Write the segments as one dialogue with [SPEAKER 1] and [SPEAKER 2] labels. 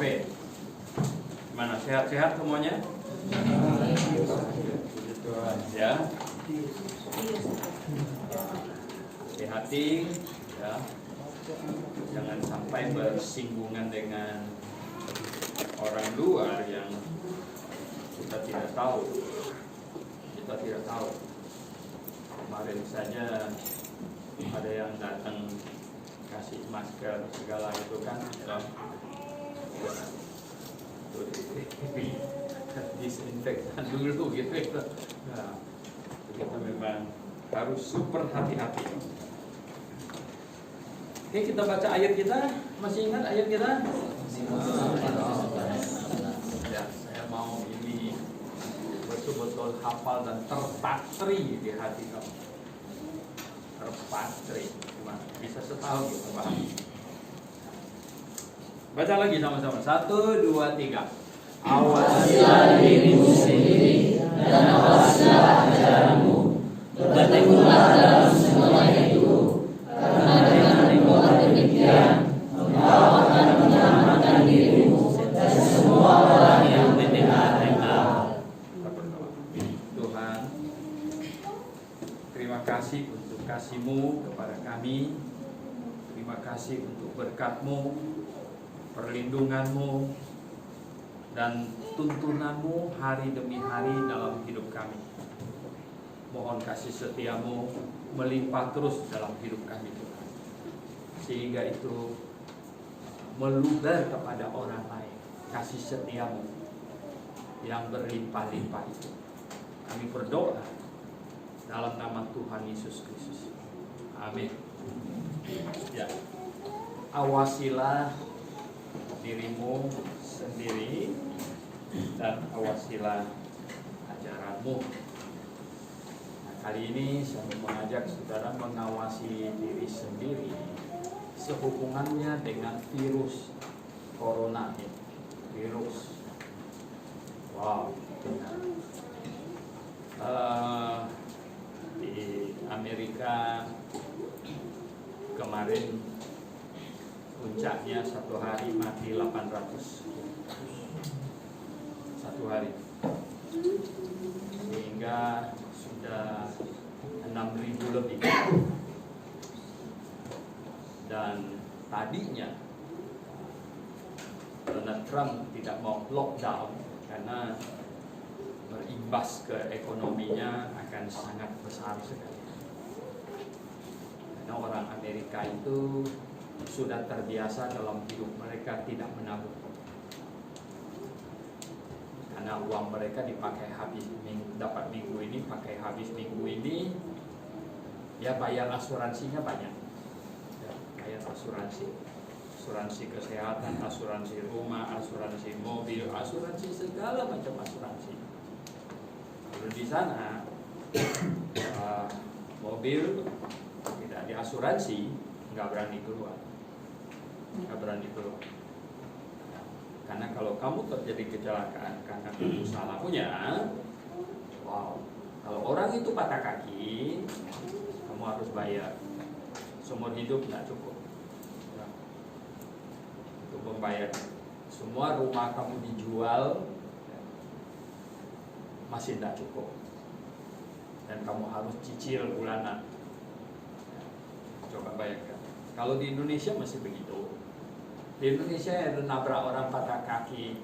[SPEAKER 1] Oke. Gimana? Sehat-sehat semuanya? Puji Tuhan ya. Hati-hati ya. Jangan sampai bersinggungan dengan orang luar yang kita tidak tahu. Kemarin saja ada yang datang kasih masker segala itu kan ya. Disinfektan dulu gitu. Nah, kita memang harus super hati-hati. Oke, kita baca ayat kita. Masih ingat ayat kita? Ya, saya mau ini betul-betul hafal dan terpatri di hati kamu. Terpatri, gimana? Bisa setahun gitu, Pak. Baca lagi sama-sama. 1, 2, 3.
[SPEAKER 2] Awasilah dirimu sendiri dan awasilah ajaranmu. Berteguhlah dalam semuanya itu, karena dengan berbuat demikian engkau akan menyelamatkan dirimu dan semua orang yang mendengar engkau.
[SPEAKER 1] Tuhan, terima kasih untuk kasih-Mu kepada kami. Terima kasih untuk berkat-Mu, perlindungan-Mu, dan tuntunan-Mu hari demi hari dalam hidup kami. Mohon kasih setia-Mu melimpah terus dalam hidup kami, Tuhan. Sehingga itu meluber kepada orang lain. Kasih setia-Mu yang berlimpah-limpah itu. Kami berdoa dalam nama Tuhan Yesus Kristus. Amin. Ya. Awasilah dirimu sendiri dan awasilah ajaranmu. Nah, kali ini saya mengajak saudara mengawasi diri sendiri sehubungannya dengan virus corona ini. Virus. Wow. Di Amerika kemarin puncaknya satu hari mati 800 satu hari, sehingga sudah 6.000 lebih. Dan tadinya Donald Trump tidak mau lockdown karena berimbas ke ekonominya akan sangat besar sekali. Karena orang Amerika itu sudah terbiasa dalam hidup mereka tidak menabung. Karena uang mereka dipakai habis, dapat minggu ini, pakai habis minggu ini, ya bayar asuransinya banyak. Ya, bayar asuransi kesehatan, asuransi rumah, asuransi mobil, asuransi segala macam asuransi. Kalau di sana mobil tidak diasuransi, nggak berani keluar. Karena kalau kamu terjadi kecelakaan karena kamu salah punya, wow, kalau orang itu patah kaki, kamu harus bayar. Seumur hidup nggak cukup ya, untuk membayar. Semua rumah kamu dijual ya, masih nggak cukup, dan kamu harus cicil bulanan ya. Coba bayangkan kalau di Indonesia masih begitu. Di Indonesia ada nabrak orang patah kaki,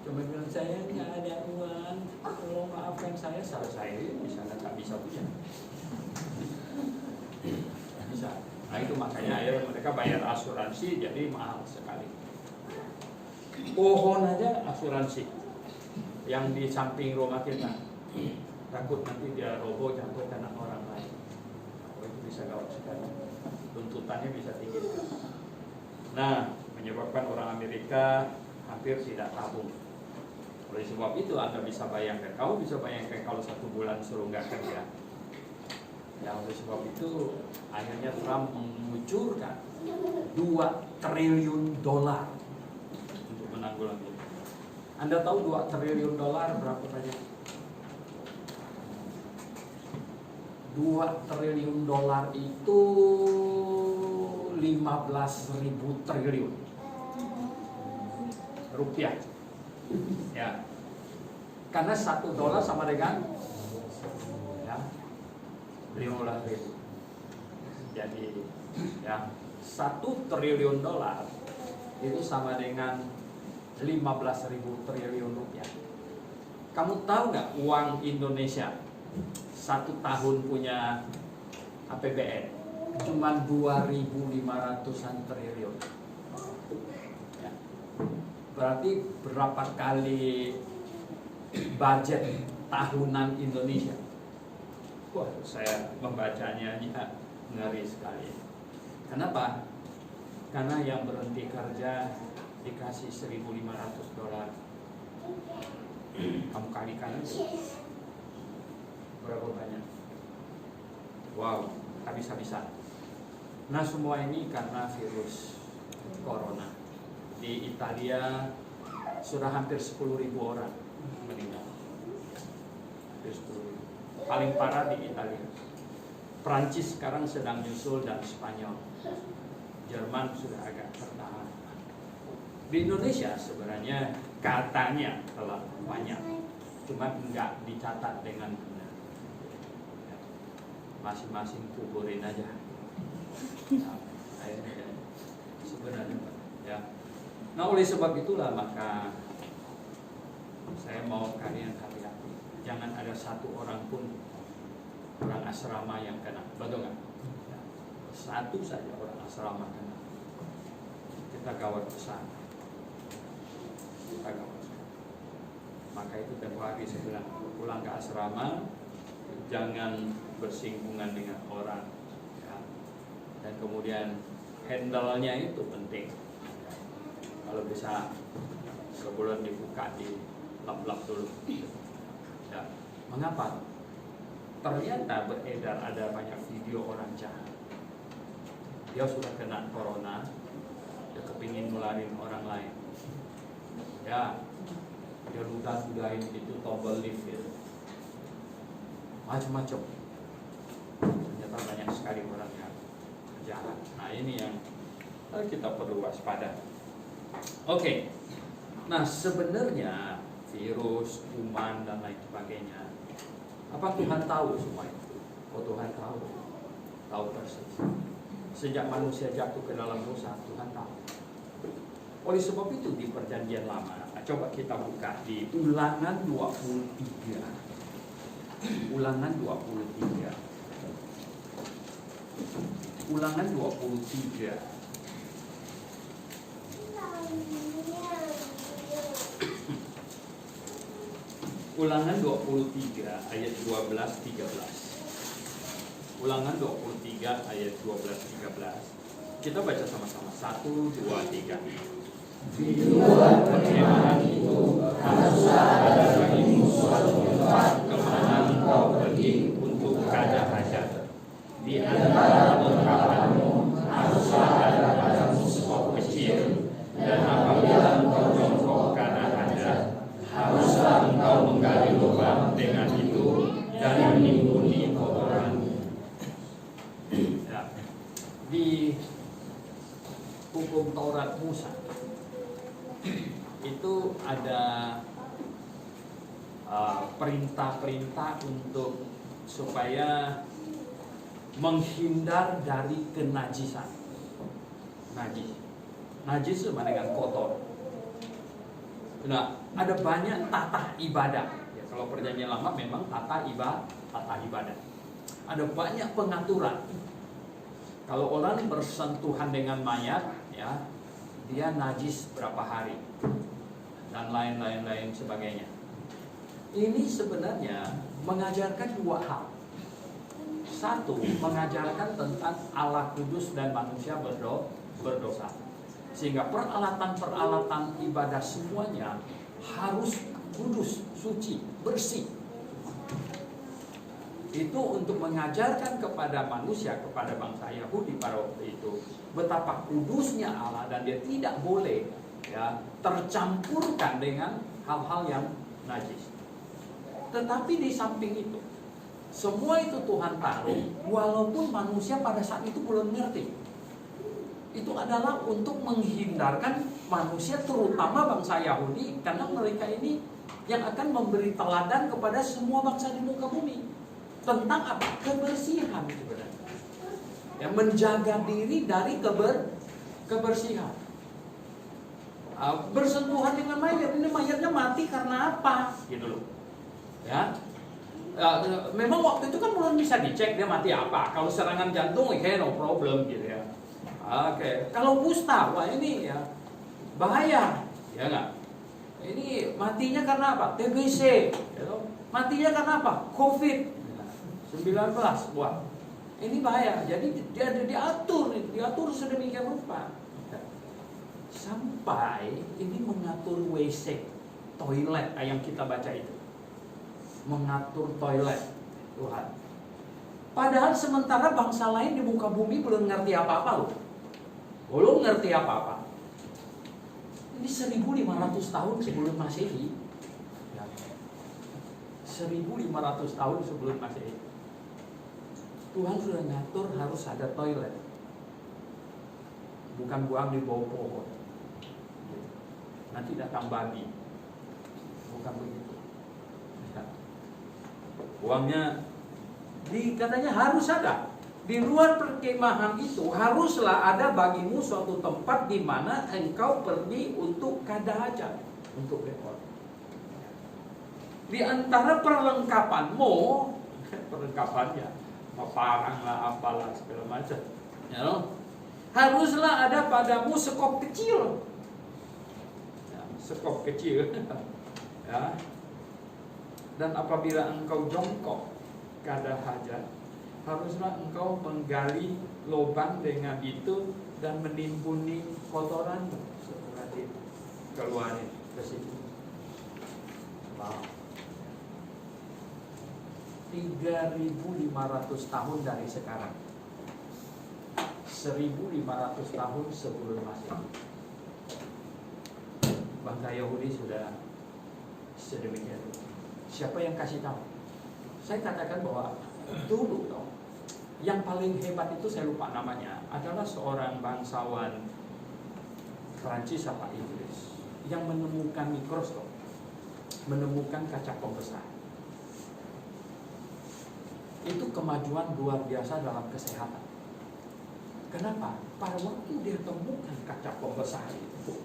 [SPEAKER 1] cuma bilang saya nggak ada uang, tolong maafkan saya, selesai. Misalnya nggak bisa punya, bisa. Nah itu makanya ya mereka bayar asuransi jadi mahal sekali. Pohon aja asuransi yang di samping rumah kita, takut nanti dia roboh jatuh kena orang lain. Oh, itu bisa gawat sekali, tuntutannya bisa tinggi. Nah, menyebabkan orang Amerika hampir tidak tabung. Oleh sebab itu Anda bisa bayangkan, kamu bisa bayangkan kalau 1 bulan suruh nggak kerja. Ya, oleh sebab itu akhirnya Trump mengucurkan $2 triliun untuk menanggulangi. Anda tahu $2 triliun berapa banyak? $2 triliun itu 15.000 triliun. rupiah. Ya. Karena $1 sama dengan ya 15.000. Jadi ya 1 triliun dolar itu sama dengan 15.000 triliun rupiah. Kamu tahu nggak uang Indonesia 1 tahun punya APBN cuma 2.500-an triliun. Ya. Berarti berapa kali budget tahunan Indonesia? Wah, saya membacanya ngeri sekali. Kenapa? Karena yang berhenti kerja dikasih $1.500. Kamu kalikan aja berapa banyak? Wow, habis-habisan. Nah, semua ini karena virus corona. Di Italia sudah hampir 10.000 orang meninggal. Hampir 10.000. Paling parah di Italia. Prancis sekarang sedang nyusul dan Spanyol. Jerman sudah agak tertahan. Di Indonesia sebenarnya katanya telah banyak, cuma nggak dicatat dengan benar. Masing-masing kuburin aja. Nah, sebenarnya, ya. Nah, oleh sebab itulah maka saya mau kalian hati-hati. Jangan ada satu orang pun orang asrama yang kena, betul nggak? Ya. Satu saja orang asrama kena, kita gawat besar. Kita gawat besar. Maka itu tempoh hari saya bilang, pulang ke asrama, jangan bersinggungan dengan orang, ya. Dan kemudian handle-nya itu penting. Ya. Kalau bisa sebulan dibuka di lap-lap dulu. Ya. Mengapa? Ternyata beredar ada banyak video orang jahat. Dia sudah kena corona, dia kepingin nularin orang lain. Ya, dia ludah-ludahin itu tombol lift itu. Macam-macam. Ternyata banyak sekali orang yang jahat. Nah, ini yang kita perlu waspada. Oke. Nah, sebenarnya virus, kuman dan lain sebagainya, apa Tuhan tahu semua itu? Oh, Tuhan tahu persis. Sejak manusia jatuh ke dalam dosa, Tuhan tahu. Oleh sebab itu di Perjanjian Lama, coba kita buka di Ulangan 23. Ulangan 23. Ulangan 23. Ulangan 23 ayat 12-13. Ulangan 23 ayat 12-13. Kita baca sama-sama. 1, 2, 3.
[SPEAKER 2] Di luar perkemahan itu haruslah ada bagimu suatu tempat kemana engkau pergi untuk hajat-hajat. Di antara perkapalanmu haruslah ada padamu sekop kecil, dan apabila engkau jongkok karena hajat, haruslah engkau menggali lubang dengan itu dan menimbuni kotoran.
[SPEAKER 1] Ya. Di hukum Taurat Musa itu ada perintah-perintah untuk supaya menghindar dari kenajisan. Najis sama dengan kotor. Nah, ada banyak tata ibadah. Ya, kalau Perjanjian Lama memang tata ibadah. Ada banyak pengaturan. Kalau orang bersentuhan dengan mayat, ya, dia najis berapa hari dan lain-lain sebagainya. Ini sebenarnya mengajarkan dua hal. Satu, mengajarkan tentang Allah kudus dan manusia berdosa. Sehingga peralatan-peralatan ibadah semuanya harus kudus, suci, bersih. Itu untuk mengajarkan kepada manusia, kepada bangsa Yahudi pada waktu itu, betapa kudusnya Allah dan dia tidak boleh, ya, tercampurkan dengan hal-hal yang najis. Tetapi di samping itu, semua itu Tuhan taruh, walaupun manusia pada saat itu belum ngerti. itu adalah untuk menghindarkan manusia, terutama bangsa Yahudi, karena mereka ini yang akan memberi teladan kepada semua bangsa di muka bumi tentang apa? Kebersihan sebenarnya. Yang menjaga diri dari kebersihan. Bersentuhan dengan mayat, ini mayatnya mati karena apa? Gitu loh. Ya. Memang waktu itu kan belum bisa dicek dia mati apa. Kalau serangan jantung, no problem gitu ya. Oke. Kalau kusta, wah ini ya bahaya, ya nggak? Ini matinya karena apa? TBC, ya, matinya karena apa? COVID-19, wah ini bahaya. Jadi dia diatur sedemikian rupa. Sampai ini mengatur WC, toilet yang kita baca itu. Mengatur toilet, Tuhan. Padahal sementara bangsa lain di muka bumi belum ngerti apa-apa loh. Belum ngerti apa-apa. Ini 1500 tahun sebelum Masehi. Ya. 1500 tahun sebelum Masehi. Tuhan sudah ngatur harus ada toilet. Bukan buang di bawah pohon. Nanti datang babi. Bukan begitu. Buangnya katanya harus ada. Di luar perkemahan itu haruslah ada bagimu suatu tempat di mana engkau pergi untuk kada hajat, untuk rekor. Di antara perlengkapanmu, perlengkapannya, parang lah, apalah segala macam, ya, haruslah ada padamu sekop kecil, ya, sekop kecil, ya. Dan apabila engkau jongkok kada hajat, haruslah engkau menggali lubang dengan itu dan menimbuni kotoranmu setelah dikeluarin ke situ. Wow. 3.500 tahun dari sekarang, 1.500 tahun sebelum Masehi, bangsa Yahudi sudah sedemikian. Siapa yang kasih tahu? Saya katakan bahwa dulu yang paling hebat itu, saya lupa namanya, adalah seorang bangsawan Prancis apa Inggris yang menemukan mikroskop, menemukan kaca pembesar. Itu kemajuan luar biasa dalam kesehatan. Kenapa? Pada waktu dia temukan kaca pembesar itu,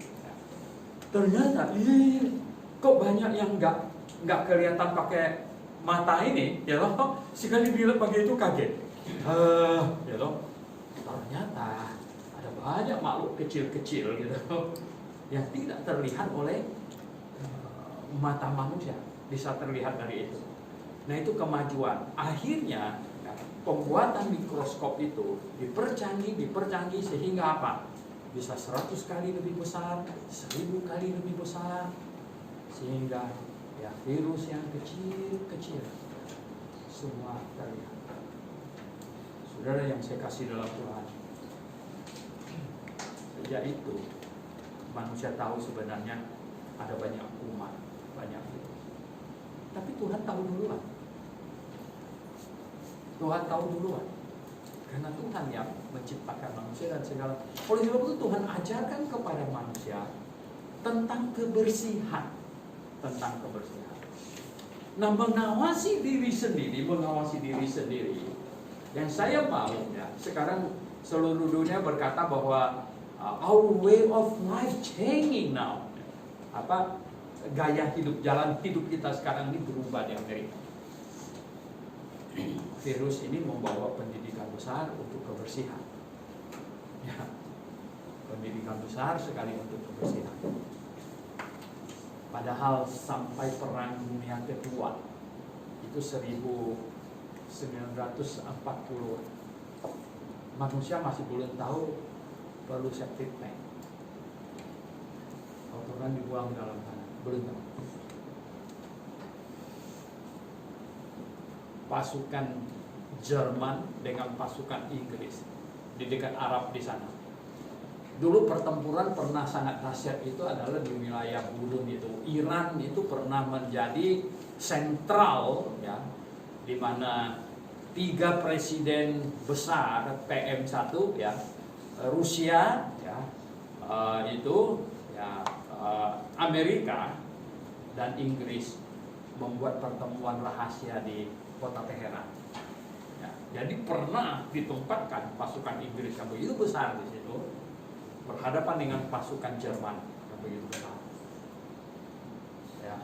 [SPEAKER 1] ternyata kok banyak yang nggak kelihatan pakai mata ini, ya loh. Sekali dilihat pakai itu kaget. Ya loh. Ternyata ada banyak makhluk kecil-kecil gitu yang tidak terlihat oleh mata manusia, bisa terlihat dari itu. Nah, itu kemajuan. Akhirnya ya, pembuatan mikroskop itu dipercanggih sehingga apa? Bisa 100 kali lebih besar, 1000 kali lebih besar, sehingga ya virus yang kecil-kecil semua terlihat. Saudara yang saya kasih dalam Tuhan, sejak itu manusia tahu sebenarnya ada banyak kuman, banyak virus. Tapi Tuhan tahu duluan. Tuhan tahu duluan. Karena Tuhan yang menciptakan manusia dan segala. Oleh sebab itu Tuhan ajarkan kepada manusia tentang kebersihan. Nah, mengawasi diri sendiri. Dan saya mau ya, sekarang seluruh dunia berkata bahwa our way of life changing now. Gaya hidup, jalan hidup kita sekarang ini berubah di Amerika. Virus ini membawa pendidikan besar untuk kebersihan. Ya, pendidikan besar sekali untuk kebersihan. Padahal sampai Perang Dunia Kedua itu 1940, manusia masih belum tahu perlu septic tank. Kotoran dibuang dalam tanah, belum tahu. Pasukan Jerman dengan pasukan Inggris di dekat Arab di sana. Dulu pertempuran pernah sangat dahsyat, itu adalah di wilayah Bulun itu. Iran itu pernah menjadi sentral ya, di mana 3 presiden besar PM1 ya Rusia, ya, itu ya, Amerika dan Inggris membuat pertemuan rahasia di kota Teheran. Ya, jadi pernah ditempatkan pasukan Inggris yang begitu besar di situ berhadapan dengan pasukan Jerman yang begitu besar. Ya,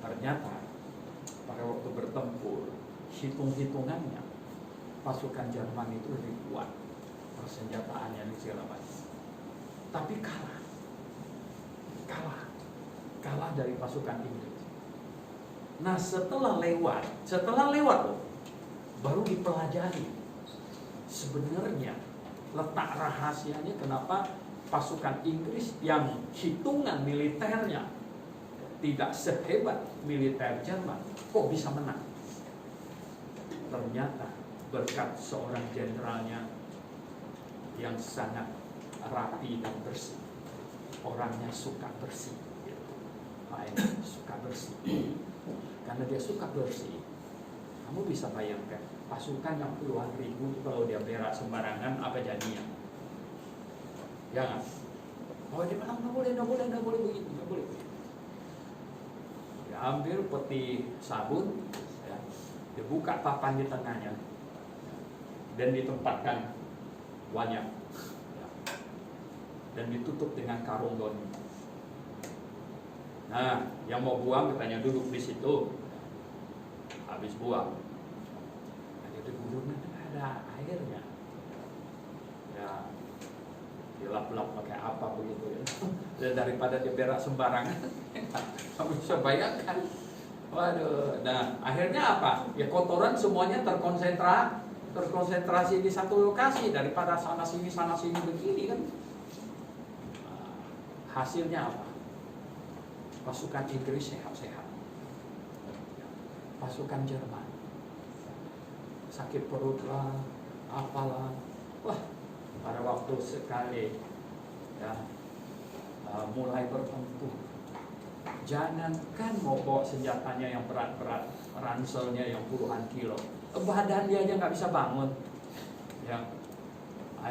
[SPEAKER 1] ternyata pada waktu bertempur, hitung-hitungannya pasukan Jerman itu lebih kuat persenjataannya di segala macam, tapi kalah dari pasukan Inggris. Nah, setelah lewat baru dipelajari sebenarnya letak rahasianya kenapa pasukan Inggris yang hitungan militernya tidak sehebat militer Jerman kok bisa menang. Ternyata berkat seorang jenderalnya yang sangat rapi dan bersih. Orangnya suka bersih, suka bersih. Karena dia suka bersih, kamu bisa bayangkan pasukan yang puluhan ribu kalau dia berak sembarangan apa jadinya? Jangan. Oh, dia bilang nggak boleh begitu, nggak boleh. Dia ambil peti sabun, ya, dia buka papan di tengahnya, dan ditempatkan banyak, ya, dan ditutup dengan karung doni. Nah, yang mau buang katanya duduk di situ, habis buang, ada gulungnya ada airnya, ya dilap-lap pakai apa begitu ya. Dan daripada dia berak sembarangan, kamu bisa bayangkan. Waduh, nah akhirnya apa? Ya kotoran semuanya terkonsentrasi di satu lokasi daripada sana sini begini kan. Nah, hasilnya apa? Pasukan Inggris sehat-sehat, pasukan Jerman sakit perut lah, apalah. Wah, pada waktu sekali ya mulai bertempur, jangankan mau bawa senjatanya yang berat-berat, ranselnya yang puluhan kilo, badan dia aja nggak bisa bangun. Ya,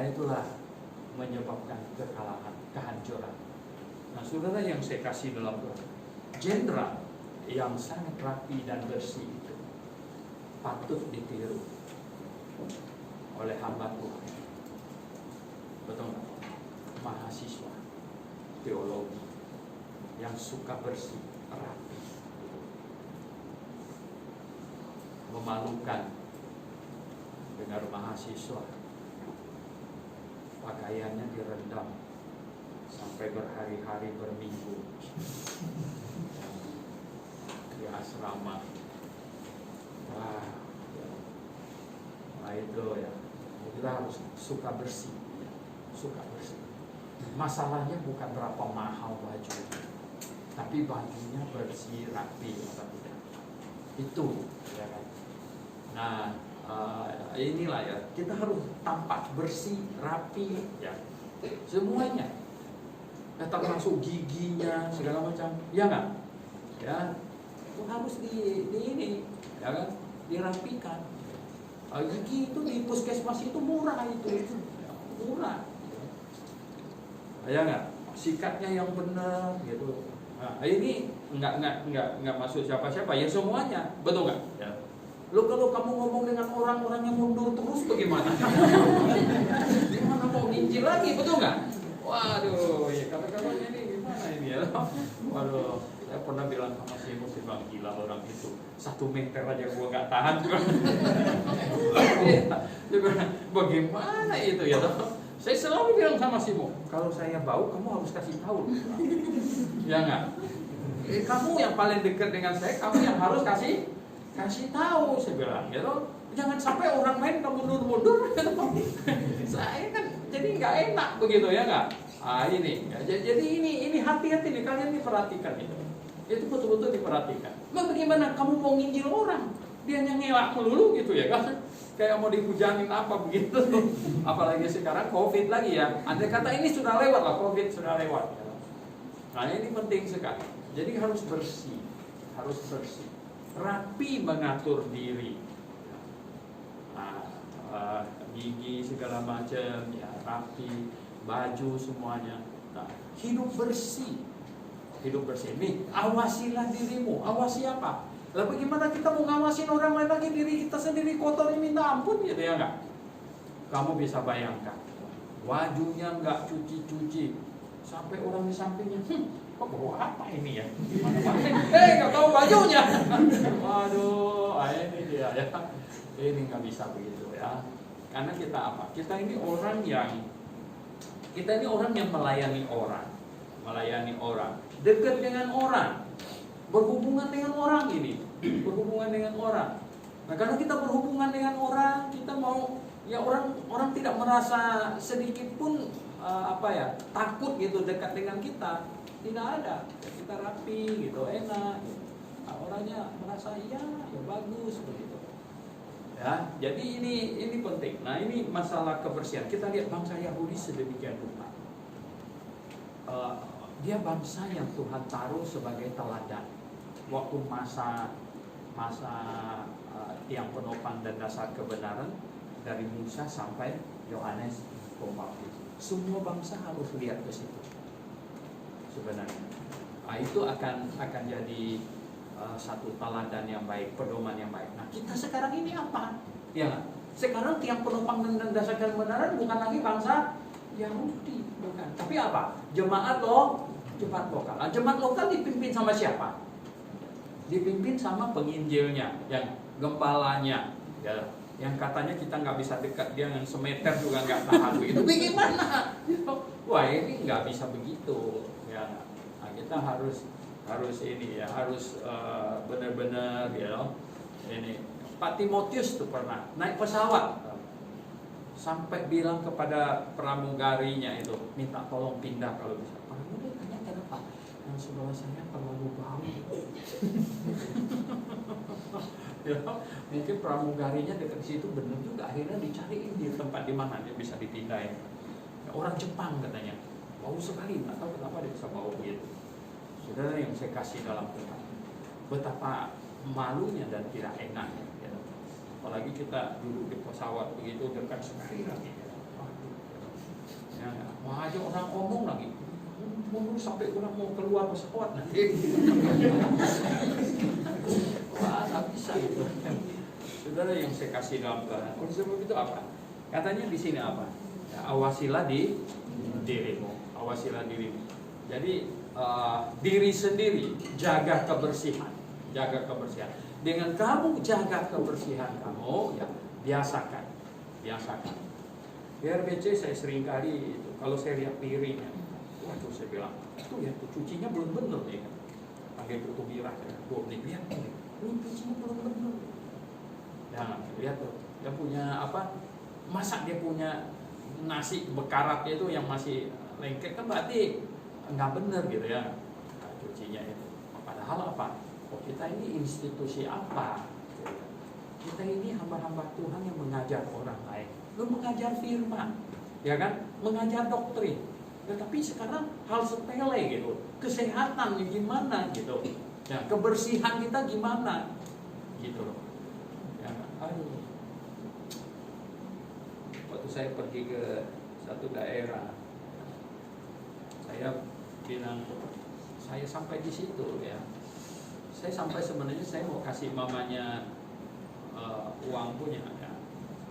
[SPEAKER 1] itulah menyebabkan kekalahan, kehancuran. Nah, saudara yang saya kasih dalam Tuhan, jenderal yang sangat rapi dan bersih itu patut ditiru oleh hamba Tuhan. Betul nggak? Mahasiswa teologi yang suka bersih, rapi. Memalukan dengar mahasiswa pakaiannya direndam sampai berhari-hari, berminggu di asrama. Wah, nah itu ya, kita harus suka bersih, suka bersih. Masalahnya bukan berapa mahal baju, tapi bajunya bersih, rapi atau tidak. Itu, ya kan. Nah, inilah ya, kita harus tampak bersih, rapi, ya, semuanya. Ya, termasuk giginya segala macam, ya nggak? Ya, itu harus di ini, ya kan, dirapikan. Gigi itu di puskesmas itu murah itu, ya, murah. Ya nggak? Sikatnya yang benar, gitu. Nah, ini nggak masuk siapa-siapa, ya semuanya, betul nggak? Ya. Lo kalau kamu ngomong dengan orang-orang yang mundur terus bagaimana? Gimana mau nginjil lagi, betul nggak? Waduh, ya kata-katanya ini gimana ini ya? Waduh, saya pernah bilang sama si Mus, bang gila orang itu 1 meter aja gua nggak tahan juga. Bagaimana itu ya? Saya selalu bilang sama si Mus, kalau saya bau kamu harus kasih tahu, ya nggak? Kamu yang paling dekat dengan saya, kamu yang harus kasih tahu, saya bilang, ya toh. Jangan sampai orang main kamu mundur-mundur. Saya kan jadi nggak enak begitu ya nggak? Ini ya, jadi ini hati-hati nih, kalian diperhatikan itu betul-betul diperhatikan. Bagaimana kamu mau nginjil orang, dia ngelak melulu gitu ya kan? Kayak mau dihujanin apa begitu. Apalagi sekarang COVID lagi ya. Andai kata ini sudah lewat lah, COVID sudah lewat. Nah ini penting sekali. Jadi harus bersih, rapi mengatur diri. Nah, gigi segala macam, ya rapi, baju semuanya. Nah, hidup bersih. Hidup bersih. Nih, awasilah dirimu. Awasi apa? Lalu bagaimana kita mau ngawasin orang lain lagi, diri kita sendiri kotor ini minta ampun gitu ya enggak? Kamu bisa bayangkan, bajunya enggak cuci-cuci, sampai orang di sampingnya, kok bawa apa ini ya? Enggak tahu bajunya. Waduh, ini dia ya. Ini nggak bisa begitu ya. Karena kita apa? Kita ini orang yang melayani orang, dekat dengan orang, berhubungan dengan orang ini, berhubungan dengan orang. Nah, karena kita berhubungan dengan orang, kita mau ya orang tidak merasa sedikit pun takut gitu dekat dengan kita. Tidak ada. Kita rapi gitu, enak. Nah, orangnya merasa ya bagus begitu. Ya, jadi ini penting. Nah, ini masalah kebersihan. Kita lihat bangsa Yahudi sedemikian rupa. Dia bangsa yang Tuhan taruh sebagai teladan. Waktu masa tiang penopang dan dasar kebenaran dari Musa sampai Yohanes Pembaptis. Semua bangsa harus lihat ke situ. Sebenarnya, nah, itu akan jadi satu teladan yang baik, pedoman yang baik. Nah, kita sekarang ini apa? Ya, sekarang tiang penopang dan dasar kebenaran bukan lagi bangsa Yahudi, bukan. Tapi apa? Jemaat lokal. Nah, jemaat lokal dipimpin sama siapa? Dipimpin sama penginjilnya, yang gembalanya, ya, yang katanya kita nggak bisa dekat dia yang semeter juga nggak tahan begitu. Bagaimana? Wah, ini nggak bisa begitu. Ya, nah, kita harus ini ya, harus benar-benar ya. Ini Pak Timotius tuh pernah naik pesawat sampai bilang kepada pramugarinya itu, minta tolong pindah kalau bisa. Pramugari tanya kenapa? Yang sebelah saya terlalu bau. Ya, mungkin pramugarinya dekat situ benar juga, akhirnya dicariin di tempat di mana dia bisa dipindahin. Orang Jepang katanya, bau sekali, nggak tahu kenapa dia bisa bau begitu. Saudara yang saya kasih dalam Tuhan, betapa malunya dan tidak enaknya ya. Apalagi kita duduk di pesawat begitu dekat sekali lagi ya. Wah, aja orang ngomong lagi mundur sampai orang mau keluar pesawat nanti. Wah, tak bisa gitu. Saudara yang saya kasih dalam Tuhan, oleh sebab itu apa? Katanya di sini apa? Ya, awasilah di dirimu, awasilah dirimu. Jadi diri sendiri, jaga kebersihan. Dengan kamu jaga kebersihan kamu, ya biasakan. Di RBC saya sering kali itu, kalau saya lihat piringnya, waduh saya bilang, itu ya tuh cucinya belum benar nih kan. Panggil Putu Birah, lihat ini cucinya belum benar. Ya lihat tuh, dia punya apa? Masa dia punya nasi bekaratnya itu yang masih lengket kan berarti nggak benar gitu ya, nah, cucinya itu. Padahal apa? Oh, kita ini institusi apa? Kita ini hamba-hamba Tuhan yang mengajar orang lain, lu mengajar firman, ya kan? Mengajar doktrin. Ya, tapi sekarang hal sepele gitu, kesehatan gimana gitu, ya kebersihan kita gimana, gitu loh. Ya, aduh. Waktu saya pergi ke satu daerah, saya bilang saya sampai di situ ya. Saya sampai sebenarnya saya mau kasih mamanya uang punya ya.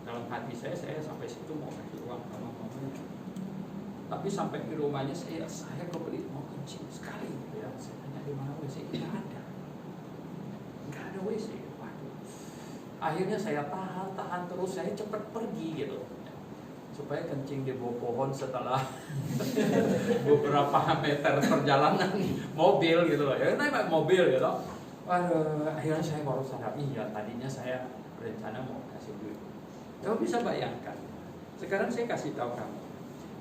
[SPEAKER 1] Dalam hati saya sampai situ mau kasih uang sama mamanya. Tapi sampai di rumahnya saya kebelit mau kencing sekali ya. Saya tanya di mana WC, nggak ada WC. Waduh. Akhirnya saya tahan terus, saya cepat pergi gitu. Supaya kencing di bawah pohon setelah beberapa meter perjalanan mobil gitu loh. Ya naik mobil gitu. Waduh, akhirnya saya baru sadar, iya tadinya saya berencana mau kasih duit. Kamu bisa bayangkan. Sekarang saya kasih tahu kamu.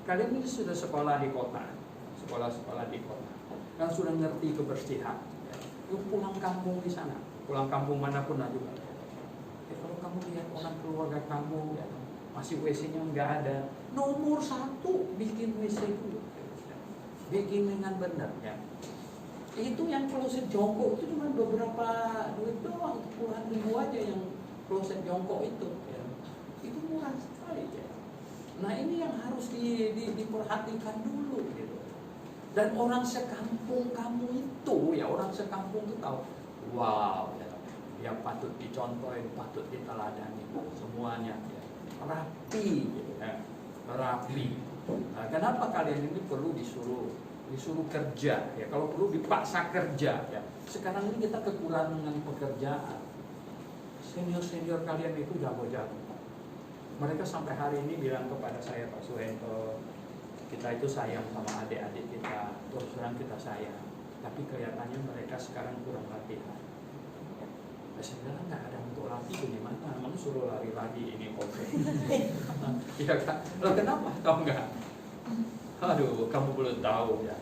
[SPEAKER 1] Kalian ini sudah sekolah di kota. Sekolah di kota. Kan sudah ngerti kebersihan. Yuk pulang kampung di sana. Pulang kampung manapun juga. Kalau kamu lihat orang keluarga kamu ya, masih WC-nya nggak ada, nomor 1 bikin WC dulu, bikin dengan benar ya. Itu yang kloset jongkok itu cuma beberapa duit doang, puluhan ribu aja yang kloset jongkok itu ya. Itu murah sekali ya. Nah ini yang harus diperhatikan dulu gitu. Dan orang sekampung kamu itu, ya orang sekampung itu tahu, wow, ya, dia patut dicontohin, patut diteladani, semuanya ya, rapi, gitu, ya, rapi. Nah, kenapa kalian ini perlu disuruh kerja? Ya kalau perlu dipaksa kerja. Ya sekarang ini kita kekurangan pekerjaan. Senior kalian itu jago-jago. Mereka sampai hari ini bilang kepada saya, Pak Suhento, kita itu sayang sama adik-adik kita, terus terang kita sayang, tapi kelihatannya mereka sekarang kurang latihan. Saya bilang nggak ada untuk latih gimana? Emang suruh lari-lari ini komplek. Ya kan? Loh kenapa? Tahu nggak? Aduh, kamu belum tahu ya.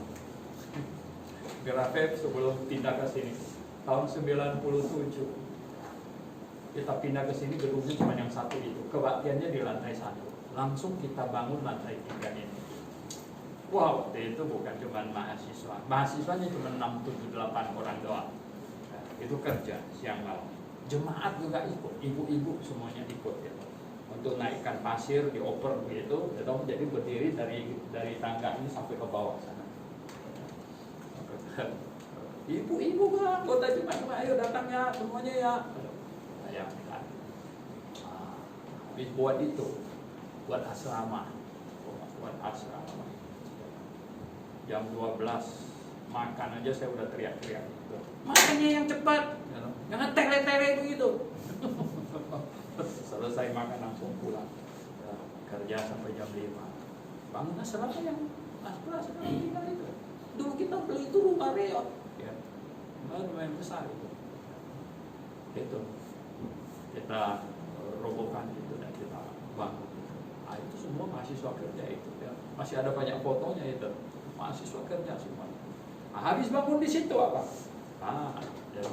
[SPEAKER 1] Grafik sebelum pindah ke sini tahun 97. Kita pindah ke sini, gedungnya cuma yang satu itu, kebaktiannya di lantai 1. Langsung kita bangun lantai 3 ini. Wow, waktu itu bukan cuma mahasiswanya cuma 6, 7, 8 orang doang. Nah, itu kerja siang malam. Jemaat juga ikut, ibu-ibu semuanya ikut ya. Untuk naikkan pasir dioper gitu, jadi berdiri dari tangga ini sampai ke bawah sana. Ibu-ibu bang, kota jemaat, ayo datang ya semuanya ya. Ya, habis buat itu, buat asrama, jam 12 makan aja saya udah teriak-teriak gitu. Makannya yang cepat, jangan tele-tele begitu. Selesai makan langsung pulang, kerja sampai jam 5. Bangun asrama yang asrama tinggal itu. Dulu kita beli itu rumah reot, ya, lumayan besar itu. Itu kita robohkan itu dan kita bangun. Nah, itu semua mahasiswa kerja itu ya. Masih ada banyak fotonya itu. Mahasiswa kerja semua. Nah, habis bangun di situ apa? Ya,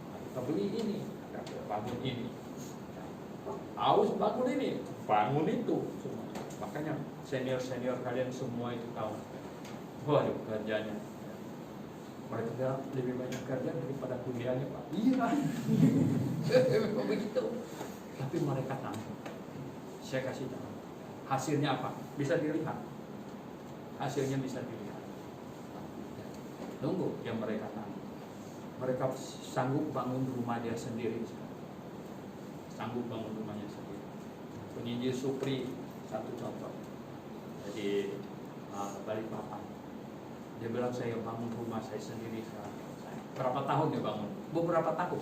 [SPEAKER 1] kita beli ini, kita bangun ini. Harus bangun ini, bangun itu semua. Makanya senior kalian semua itu tahu. Waduh, kerjanya. Mereka lebih banyak kerja daripada kuliahnya, Pak. Iya. Memang begitu. Tapi mereka tahu. Saya kasih tahu. Hasilnya apa? Bisa dilihat. Hasilnya bisa dilihat. Tunggu yang mereka tahu. Mereka sanggup bangun rumah dia sendiri. Sanggup bangun rumahnya sendiri. Penginjil Supri satu contoh. Jadi Balikpapan. Dia bilang saya bangun rumah saya sendiri sekarang. Berapa tahun dia bangun? Beberapa tahun.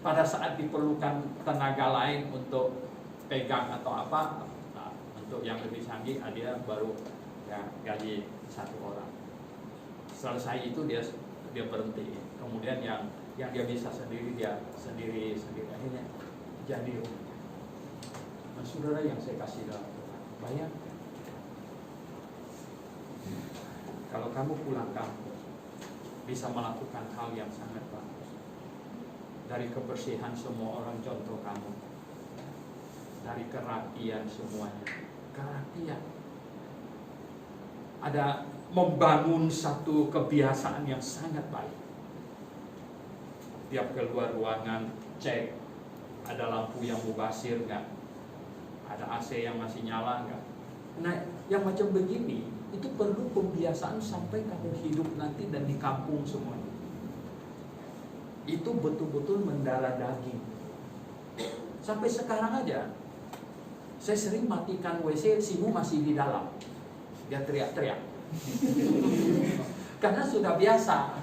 [SPEAKER 1] Pada saat diperlukan tenaga lain untuk pegang atau apa, nah, untuk yang lebih canggih, dia baru ya, gaji 1 orang. Selesai itu dia berhenti. Kemudian yang dia bisa sendiri dia sendiri akhirnya jadi rumah. Nah, saudara yang saya kasih dalam bayang. Kalau kamu pulang kampung bisa melakukan hal yang sangat bagus. Dari kebersihan semua orang contoh kamu. Dari kerapian semuanya. Kerapian. Ada membangun satu kebiasaan yang sangat baik. Tiap keluar ruangan cek ada lampu yang mubasir enggak? Ada AC yang masih nyala enggak? Nah, yang macam begini itu perlu pembiasaan sampai kamu hidup nanti dan di kampung semuanya. Itu betul-betul mendarah daging. Sampai sekarang aja, saya sering matikan WC, Simu masih di dalam. Dia teriak-teriak. Karena sudah biasa,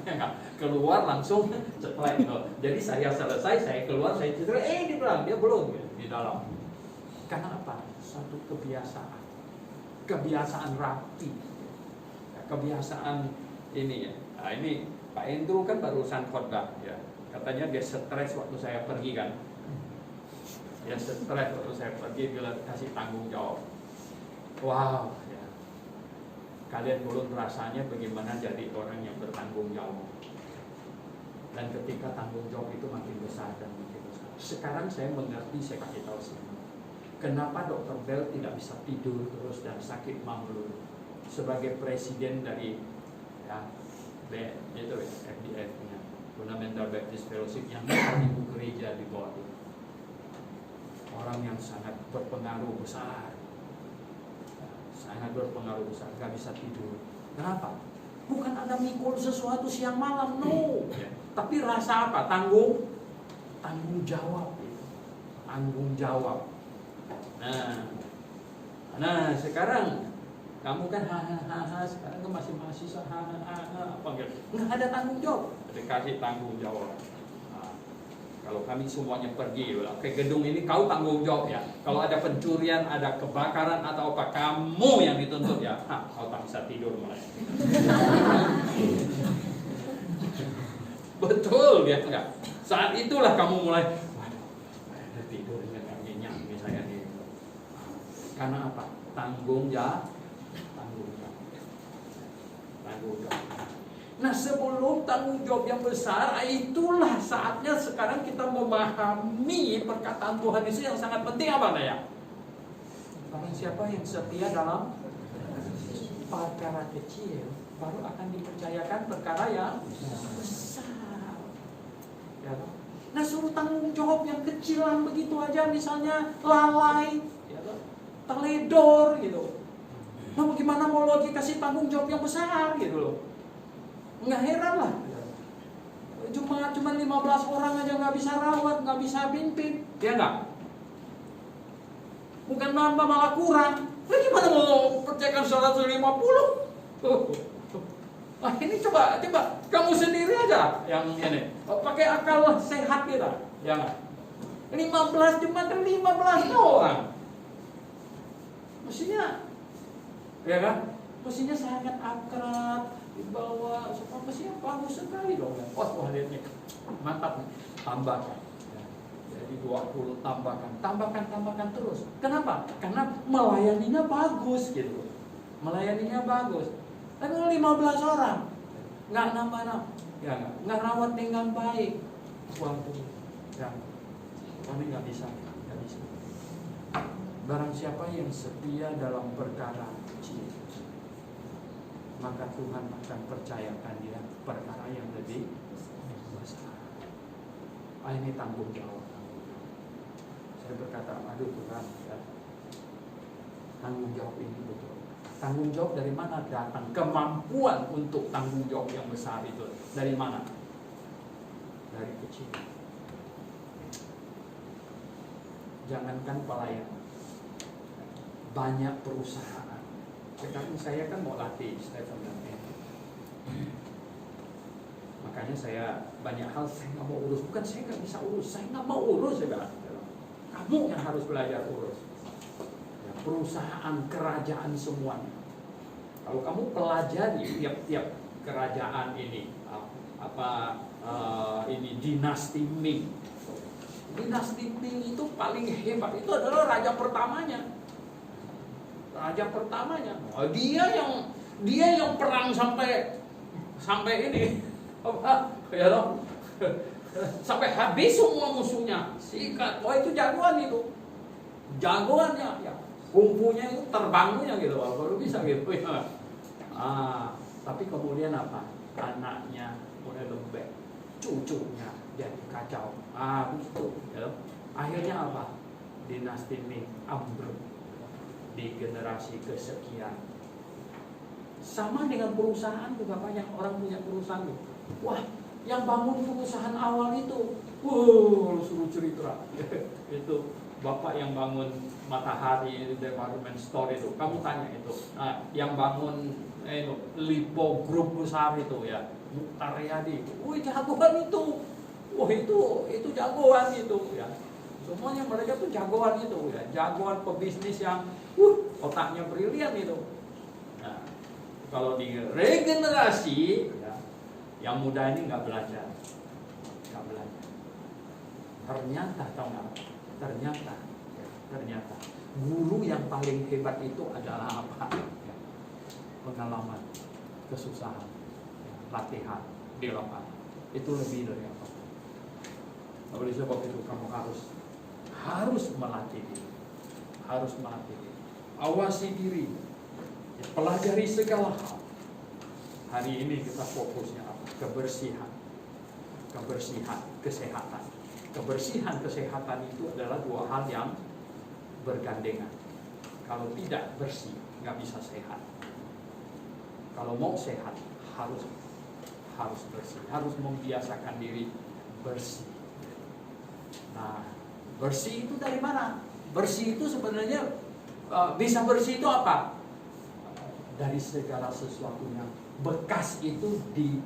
[SPEAKER 1] keluar langsung ceplek. Jadi saya selesai, saya keluar, saya ceplek, di dalam, dia belum di dalam. Karena apa? Satu kebiasaan. Kebiasaan rapi, kebiasaan ini ya. Nah, ini Pak Endro kan barusan khotbah ya. Katanya dia stres waktu saya pergi kan. Dia stres waktu saya pergi bila kasih tanggung jawab. Wow ya. Kalian belum rasanya bagaimana jadi orang yang bertanggung jawab. Dan ketika tanggung jawab itu makin besar dan makin besar. Sekarang saya mengerti, saya kasih tahu semua. Kenapa Dr. Bell tidak bisa tidur terus dan sakit mah melulu sebagai presiden dari ya, itu FDF-nya, Fundamental Baptist Fellowship yang ibu gereja di bawah itu. Orang yang sangat berpengaruh besar. sangat berpengaruh besar. Gak bisa tidur. Kenapa? Bukan Anda mikul sesuatu siang malam, no. Tapi rasa apa? Tanggung jawab. Tanggung jawab. Nah sekarang kamu kan hahaha, sekarang kan masih mahasiswa hahaha, panggil nggak ada tanggung jawab, dikasih tanggung jawab. Nah, kalau kami semuanya pergi ke gedung ini, kau tanggung jawab ya. Kalau ada pencurian, ada kebakaran atau apa, kamu yang dituntut ya. Kau tak bisa tidur mulai. Betul ya enggak? Saat itulah kamu mulai ada tidur dengan nyenyak misalnya nih. Karena apa? Tanggung jawab. Nah sebelum tanggung jawab yang besar, itulah saatnya sekarang kita memahami perkataan Tuhan Yesus yang sangat penting apa ya? Barang siapa yang setia dalam perkara kecil, baru akan dipercayakan perkara yang besar. Ya. Nah suruh tanggung jawab yang kecilan begitu aja, misalnya lalai, ya, teledor gitu. Nah bagaimana mau lagi kasih tanggung jawab yang besar gitu loh. Nggak heran lah. Cuma 15 orang aja nggak bisa rawat, nggak bisa pimpin. Ya nggak? Bukan nambah malah kurang. Nah, gimana mau percayakan 150? Nah ini coba kamu sendiri aja yang ini. Pakai akal sehat kita. Ya nggak? 15 cuma 15 orang. Mestinya ya kan? Mestinya sangat akrab, dibawa, semua mestinya bagus sekali dong. Wah lihat nih, mantap nih, tambahkan. Jadi 20 tambahkan terus. Kenapa? Karena melayaninya bagus gitu. Melayaninya bagus. Tapi 15 orang, nggak nambah, ya nggak rawat dengan baik. Waduh, ya, kami nggak bisa. Barang siapa yang setia dalam perkara kecil, maka Tuhan akan percayakan dia perkara yang lebih besar. Ini tanggung jawab. Saya berkata, aduh Tuhan, ya, tanggung jawab ini betul. Tanggung jawab dari mana datang? Kemampuan untuk tanggung jawab yang besar itu dari mana? Dari kecil. Jangankan pelayan, banyak perusahaan. Sekarang saya kan mau latih Stephen dan Andy. Makanya saya banyak hal saya nggak mau urus. Bukan saya nggak bisa urus, saya nggak mau urus. Saya bilang, kamu yang harus belajar urus. Ya, perusahaan, kerajaan semuanya. Kalau kamu pelajari tiap-tiap kerajaan ini, ini dinasti Ming. Dinasti Ming itu paling hebat. Itu adalah raja pertamanya. Oh, dia yang perang sampai ini ya loh, sampai habis semua musuhnya. Sikat, itu jagoannya ya, kungfunya itu terbangnya gitu, baru bisa gitu ya. Tapi kemudian apa? Anaknya mulai lembek, cucunya jadi kacau. Begitu ya loh. Akhirnya apa? Dinasti Ming ambruk di generasi kesekian. Sama dengan perusahaan juga, banyak orang punya perusahaan. Wah, yang bangun perusahaan awal itu, suruh cerita. Itu bapak yang bangun Matahari Department Store itu, kamu tanya itu. Nah, yang bangun Lipo Group besar itu ya, Mukhtar Riyadi. Jagoan itu. Itu jagoan itu ya. Semuanya mereka tuh jagoan itu ya, jagoan pebisnis yang otaknya brilian itu. Nah, kalau di regenerasi ya, yang muda ini nggak belajar. Ternyata ternyata guru yang paling hebat itu adalah apa? Ya, pengalaman, kesusahan, ya, latihan di lapangan. Itu lebih dari apa? Oleh sebab itu kamu harus melatih diri, awasi diri, pelajari segala hal. Hari ini kita fokusnya apa? Kebersihan, kesehatan. Kebersihan, kesehatan itu adalah dua hal yang bergandengan. kalau tidak bersih nggak bisa sehat. Kalau mau sehat harus bersih, harus membiasakan diri bersih. Nah, bersih itu dari mana? Bersih itu sebenarnya bisa bersih itu apa? Dari segala sesuatu yang bekas itu di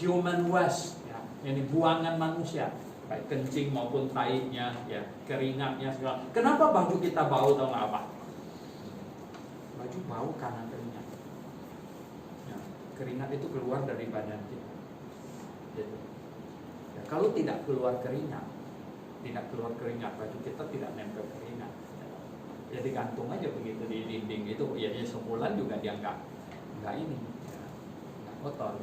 [SPEAKER 1] human waste, ya, yang buangan manusia, baik kencing maupun taiknya, ya, keringatnya segala. Kenapa baju kita bau, tahu nggak apa? Baju bau karena keringat. Ya, keringat itu keluar dari badan kita. Jadi, ya, kalau tidak keluar keringat, baju kita tidak nempel keringat. Jadi gantung aja begitu di dinding itu, ya sebulan juga dia nggak ini, ya, nggak kotor.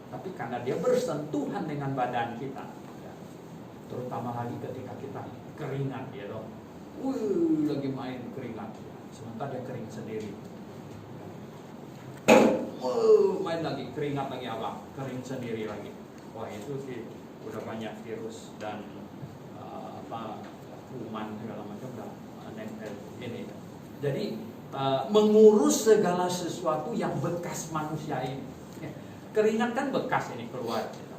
[SPEAKER 1] Tapi karena dia bersentuhan dengan badan kita, ya, terutama lagi ketika kita keringat, ya dong, lagi main keringat, ya, sementara dia kering sendiri. Main lagi keringat lagi apa? Kering sendiri lagi. Wah, itu sih udah banyak virus dan kuman segala macam udah nempel ini. Jadi mengurus segala sesuatu yang bekas manusia ini. Keringat kan bekas ini keluar, gitu.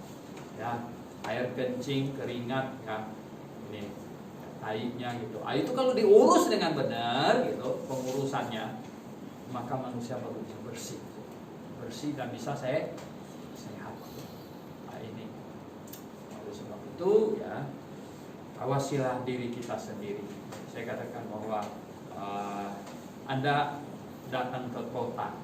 [SPEAKER 1] Ya, air kencing, keringat, ya, ini taiknya gitu. Itu kalau diurus dengan benar, gitu, pengurusannya, maka manusia baru bisa bersih dan bisa sehat. Nah, ini. Oleh sebab itu, ya, awasilah diri kita sendiri. Saya katakan bahwa Anda datang ke kota,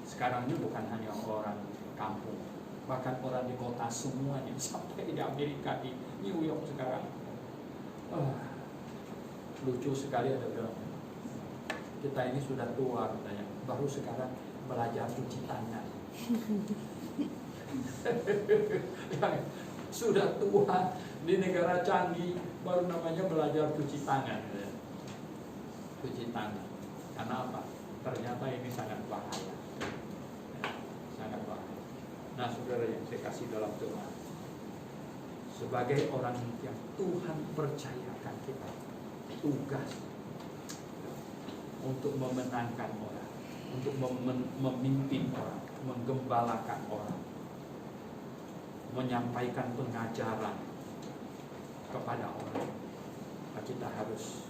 [SPEAKER 1] sekarang ini bukan hanya orang kampung, bahkan orang di kota semuanya, sampai di Amerika, di New York sekarang. Lucu sekali, ada bilang, kita ini sudah tua katanya, baru sekarang belajar cuci tangan. Sudah tua di negara canggih baru namanya belajar cuci tangan. Cuci tangan. Karena apa? Ternyata ini sangat bahaya. Sangat bahaya. Nah, saudara yang saya kasih dalam Tuhan, sebagai orang yang Tuhan percayakan kita tugas untuk memenangkan orang, untuk memimpin orang, menggembalakan orang, menyampaikan pengajaran kepada orang. Kita harus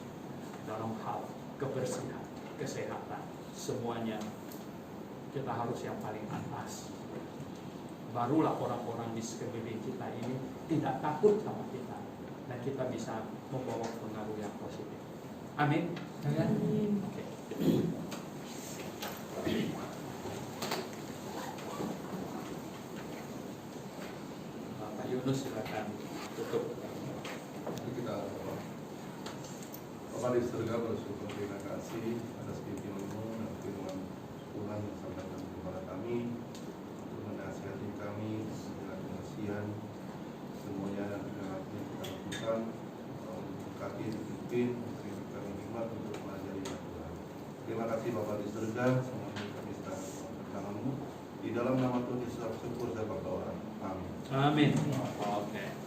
[SPEAKER 1] dalam hal kebersihan, kesehatan, semuanya kita harus yang paling atas. Barulah orang-orang di sekeliling kita ini tidak takut sama kita, dan kita bisa membawa pengaruh yang positif. Amin. Amin. Oke. Pak Yunus, silakan tutup.
[SPEAKER 2] Kita Bapa di surga, bersyukur terima kasih atas pimpinanmu dan firman Tuhan yang sampaikan kepada kami untuk menasihati kami dengan kebersihan semuanya dan hati kita lakukan kaki pimpin memberi kami hikmat untuk mengajari Tuhan. Terima kasih Bapa di surga, semuanya kami sedang tanganmu di dalam nama Tuhan Yesus syukur dan berdoa. Amin.
[SPEAKER 1] Amin. Oke.